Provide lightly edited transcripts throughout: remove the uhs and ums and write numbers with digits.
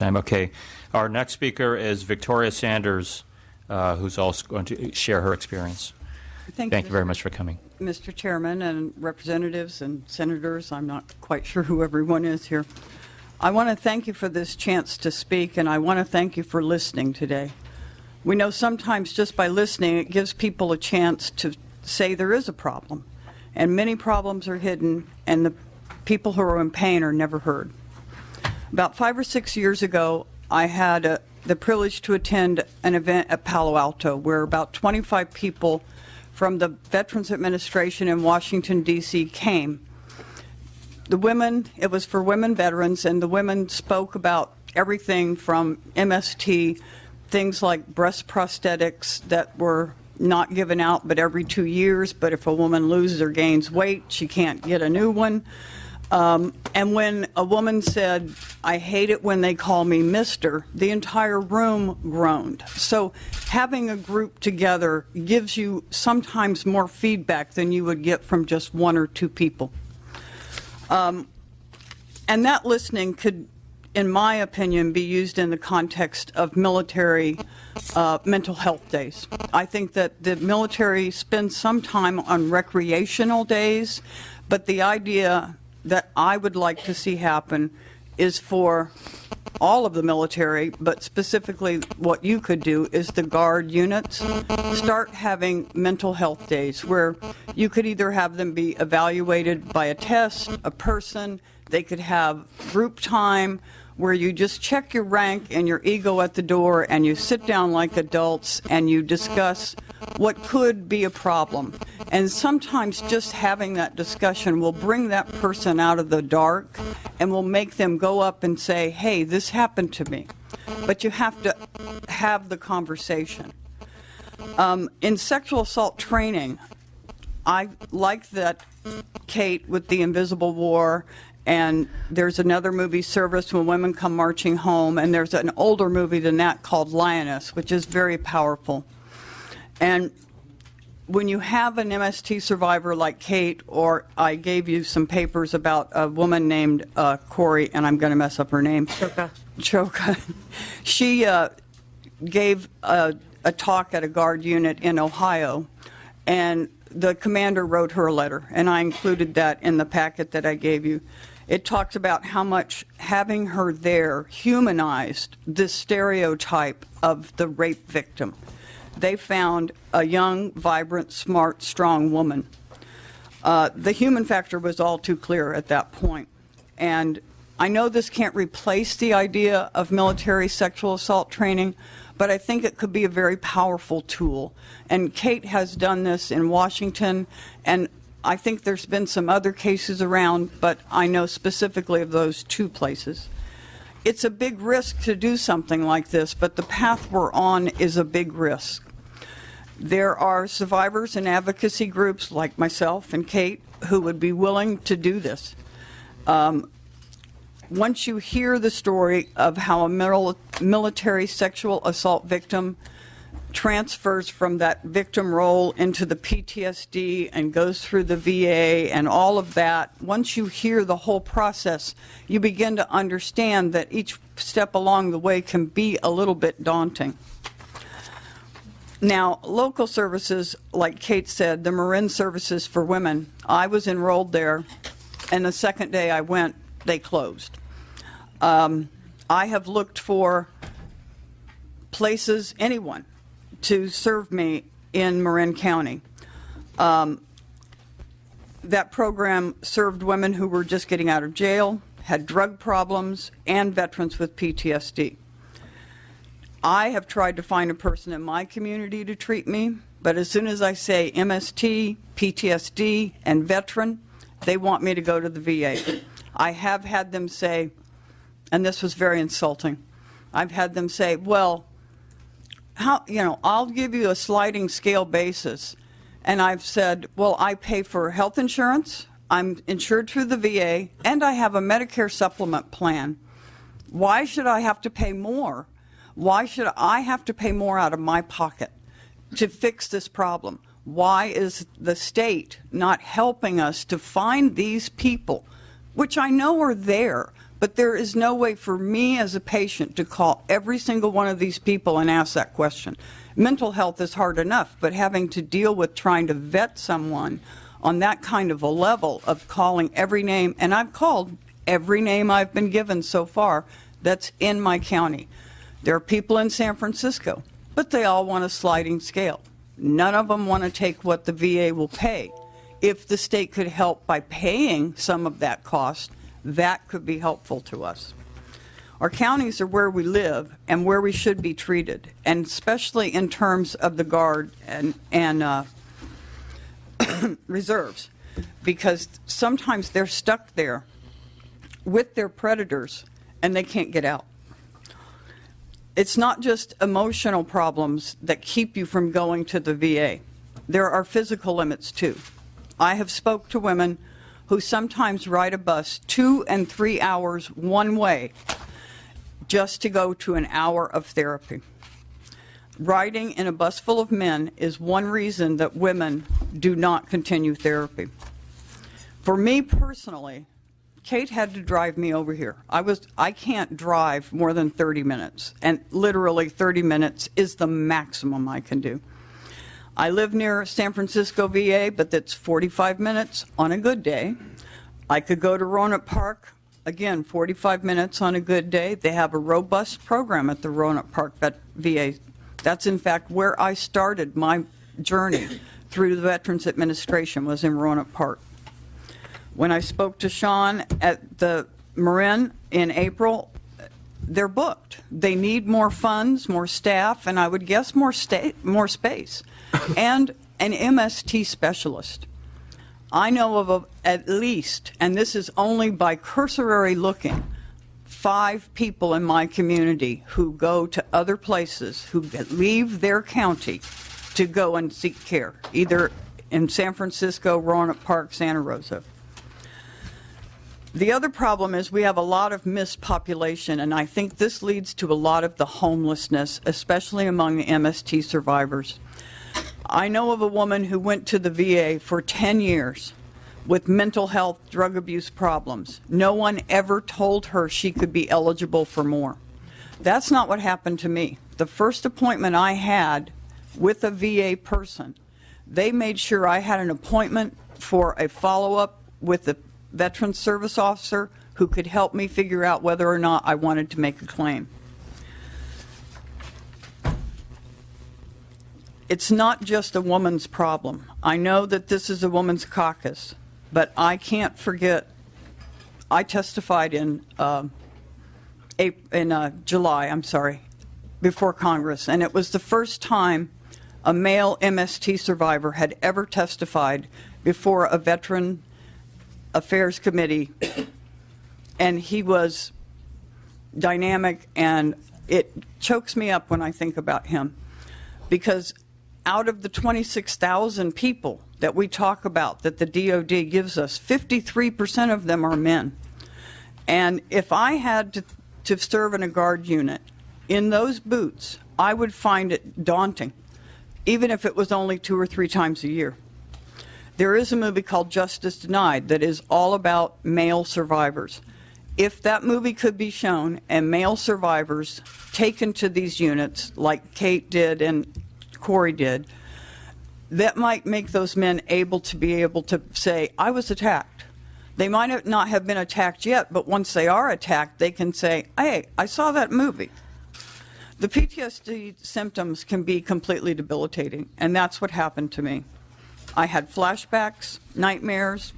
Okay. Our next speaker is Victoria Sanders, who's also going to share her experience. Thank you very much for coming. Mr. Chairman and representatives and senators, I'm not quite sure who everyone is here. I want to thank you for this chance to speak, and I want to thank you for listening today. We know sometimes just by listening, it gives people a chance to say there is a problem, and many problems are hidden, and the people who are in pain are never heard. About 5 or 6 years ago, I had the privilege to attend an event at Palo Alto where about 25 people from the Veterans Administration in Washington, D.C. came. The women, it was for women veterans, and the women spoke about everything from MST, things like breast prosthetics that were not given out but every 2 years, but if a woman loses or gains weight, she can't get a new one. And when a woman said, "I hate it when they call me Mr.," the entire room groaned. So having a group together gives you sometimes more feedback than you would get from just one or two people. And that listening could, in my opinion, be used in the context of military mental health days. I think that the military spends some time on recreational days, but the idea that I would like to see happen is for all of the military, but specifically what you could do is the Guard units start having mental health days where you could either have them be evaluated by a test, a person, they could have group time where you just check your rank and your ego at the door and you sit down like adults and you discuss what could be a problem. And sometimes just having that discussion will bring that person out of the dark and will make them go up and say, "Hey, this happened to me." But you have to have the conversation. In sexual assault training, I like that Kate with The Invisible War, and there's another movie, Service When Women Come Marching Home, and there's an older movie than that called Lioness, which is very powerful. And when you have an MST survivor like Kate, or I gave you some papers about a woman named Corey, and I'm going to mess up her name. Choka. She gave a talk at a Guard unit in Ohio, and the commander wrote her a letter, and I included that in the packet that I gave you. It talks about how much having her there humanized this stereotype of the rape victim. They found a young, vibrant, smart, strong woman. The human factor was all too clear at that point. And I know this can't replace the idea of military sexual assault training, but I think it could be a very powerful tool. And Kate has done this in Washington, and I think there's been some other cases around, but I know specifically of those two places. It's a big risk to do something like this, but the path we're on is a big risk. There are survivors and advocacy groups like myself and Kate who would be willing to do this. Once you hear the story of how a military sexual assault victim transfers from that victim role into the PTSD and goes through the VA and all of that, once you hear the whole process, you begin to understand that each step along the way can be a little bit daunting. Now, local services, like Kate said, the Marin Services for Women, I was enrolled there, and the second day I went, they closed. I have looked for places, anyone, to serve me in Marin County. That program served women who were just getting out of jail, had drug problems, and veterans with PTSD. I have tried to find a person in my community to treat me, but as soon as I say MST, PTSD, and veteran, they want me to go to the VA. I have had them say, and this was very insulting, I've had them say, "Well, I'll give you a sliding scale basis." And I've said, "Well, I pay for health insurance, I'm insured through the VA, and I have a Medicare supplement plan. Why should I have to pay more? Why should I have to pay more out of my pocket to fix this problem? Why is the state not helping us to find these people, which I know are there, But there is no way for me as a patient to call every single one of these people and ask that question. Mental health is hard enough, but having to deal with trying to vet someone on that kind of a level of calling every name, and I've called every name I've been given so far that's in my county. There are people in San Francisco, but they all want a sliding scale. None of them want to take what the VA will pay. If the state could help by paying some of that cost, that could be helpful to us. Our counties are where we live and where we should be treated, and especially in terms of the Guard and reserves, because sometimes they're stuck there with their predators and they can't get out. It's not just emotional problems that keep you from going to the VA. There are physical limits too. I have spoke to women who sometimes ride a bus 2 and 3 hours one way just to go to an hour of therapy. Riding in a bus full of men is one reason that women do not continue therapy. For me personally, Kate had to drive me over here. I can't drive more than 30 minutes, and literally 30 minutes is the maximum I can do. I live near San Francisco VA, but that's 45 minutes on a good day. I could go to Roanoke Park, again, 45 minutes on a good day. They have a robust program at the Roanoke Park VA. That's, in fact, where I started my journey through the Veterans Administration, was in Roanoke Park. When I spoke to Sean at the Marin in April, they're booked. They need more funds, more staff, and I would guess more space, and an MST specialist. I know of at least, and this is only by cursory looking, 5 people in my community who go to other places, who leave their county to go and seek care, either in San Francisco, Roanoke Park, Santa Rosa. The other problem is we have a lot of missed population, and I think this leads to a lot of the homelessness, especially among the MST survivors. I know of a woman who went to the VA for 10 years with mental health, drug abuse problems. No one ever told her she could be eligible for more. That's not what happened to me. The first appointment I had with a VA person, they made sure I had an appointment for a follow-up with the Veterans Service Officer who could help me figure out whether or not I wanted to make a claim. It's not just a woman's problem. I know that this is a woman's caucus, but I can't forget, I testified in July, before Congress, and it was the first time a male MST survivor had ever testified before a Veteran Affairs Committee, and he was dynamic, and it chokes me up when I think about him, because out of the 26,000 people that we talk about that the DOD gives us, 53% of them are men. And if I had to serve in a Guard unit in those boots, I would find it daunting, even if it was only 2 or 3 times a year. There is a movie called Justice Denied that is all about male survivors. If that movie could be shown and male survivors taken to these units like Kate did and Corey did, that might make those men able to say, I was attacked. They might not have been attacked yet, but once they are attacked, they can say, hey, I saw that movie. The PTSD symptoms can be completely debilitating, and that's what happened to me. I had flashbacks, nightmares,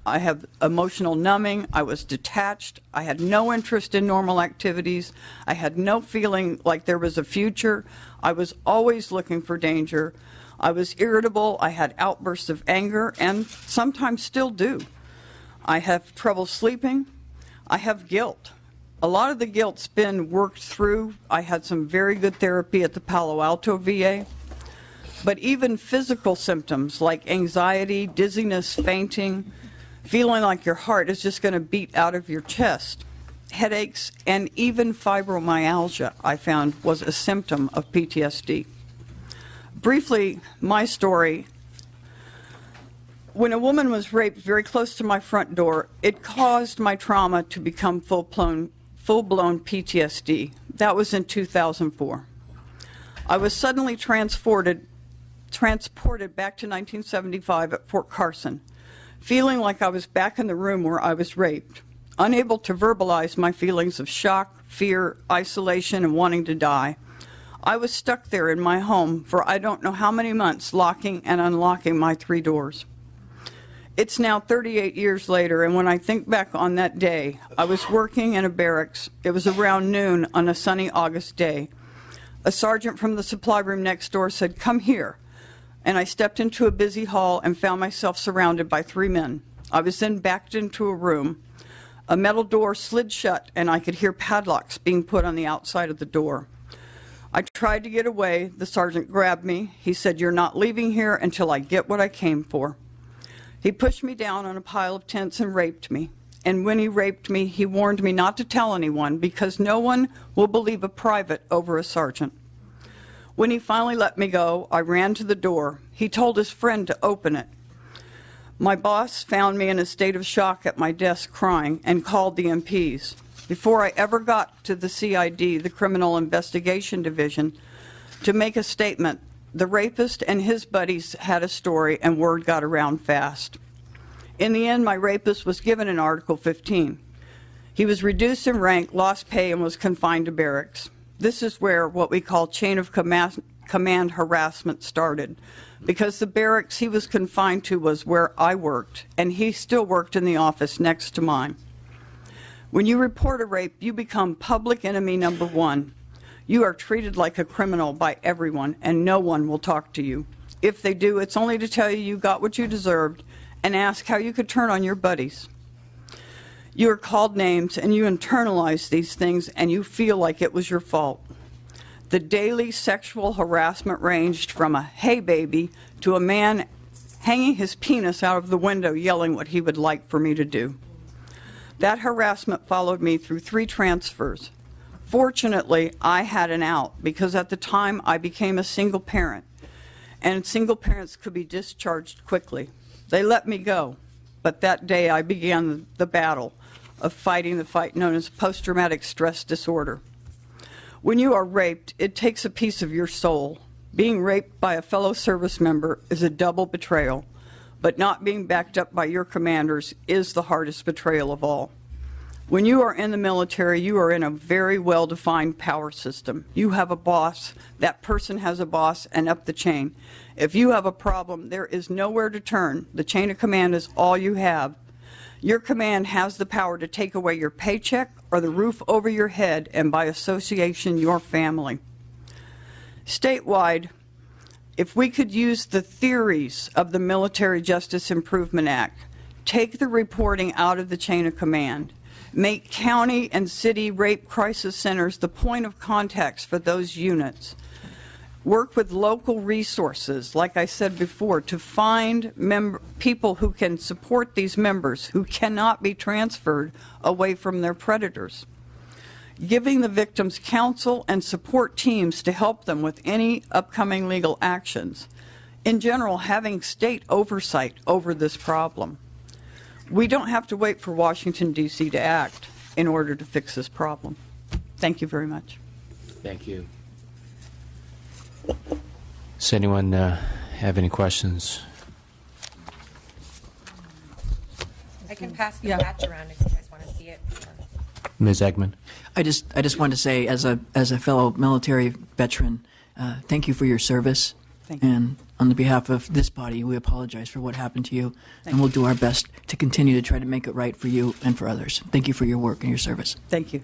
I have emotional numbing, I was detached, I had no interest in normal activities, I had no feeling like there was a future, I was always looking for danger, I was irritable, I had outbursts of anger, and sometimes still do. I have trouble sleeping, I have guilt. A lot of the guilt's been worked through. I had some very good therapy at the Palo Alto VA. But even physical symptoms like anxiety, dizziness, fainting, feeling like your heart is just going to beat out of your chest, headaches, and even fibromyalgia, I found, was a symptom of PTSD. Briefly, my story, When a woman was raped very close to my front door, it caused my trauma to become full-blown PTSD. That was in 2004. I was suddenly transported back to 1975 at Fort Carson, feeling like I was back in the room where I was raped, unable to verbalize my feelings of shock, fear, isolation, and wanting to die. I was stuck there in my home for I don't know how many months, locking and unlocking my 3 doors. It's now 38 years later, and when I think back on that day, I was working in a barracks. It was around noon on a sunny August day. A sergeant from the supply room next door said, "Come here." And I stepped into a busy hall and found myself surrounded by 3 men. I was then backed into a room. A metal door slid shut, and I could hear padlocks being put on the outside of the door. I tried to get away. The sergeant grabbed me. He said, "You're not leaving here until I get what I came for." He pushed me down on a pile of tents and raped me. And when he raped me, he warned me not to tell anyone because no one will believe a private over a sergeant. When he finally let me go, I ran to the door. He told his friend to open it. My boss found me in a state of shock at my desk crying and called the MPs. Before I ever got to the CID, the Criminal Investigation Division, to make a statement, the rapist and his buddies had a story and word got around fast. In the end, my rapist was given an Article 15. He was reduced in rank, lost pay, and was confined to barracks. This is where what we call chain of command harassment started, because the barracks he was confined to was where I worked, and he still worked in the office next to mine. When you report a rape, you become public enemy number 1. You are treated like a criminal by everyone, and no one will talk to you. If they do, it's only to tell you you got what you deserved and ask how you could turn on your buddies. You are called names, and you internalize these things, and you feel like it was your fault. The daily sexual harassment ranged from a "hey baby" to a man hanging his penis out of the window yelling what he would like for me to do. That harassment followed me through 3 transfers. Fortunately, I had an out because at the time I became a single parent, and single parents could be discharged quickly. They let me go, but that day I began the battle of fighting the fight known as post-traumatic stress disorder. When you are raped, it takes a piece of your soul. Being raped by a fellow service member is a double betrayal, but not being backed up by your commanders is the hardest betrayal of all. When you are in the military, you are in a very well-defined power system. You have a boss, that person has a boss, and up the chain. If you have a problem, there is nowhere to turn. The chain of command is all you have. Your command has the power to take away your paycheck or the roof over your head, and by association, your family. Statewide, if we could use the theories of the Military Justice Improvement Act, take the reporting out of the chain of command, make county and city rape crisis centers the point of contact for those units, work with local resources, like I said before, to find people who can support these members who cannot be transferred away from their predators, giving the victims counsel and support teams to help them with any upcoming legal actions. In general, having state oversight over this problem. We don't have to wait for Washington, D.C. to act in order to fix this problem. Thank you very much. Thank you. Does anyone have any questions? I can pass the batch around if you guys want to see it. Ms. Eggman? I just want to say, as a fellow military veteran, thank you for your service. Thank you. And on the behalf of this body, we apologize for what happened to you, and we'll do our best to continue to try to make it right for you and for others. Thank you for your work and your service. Thank you.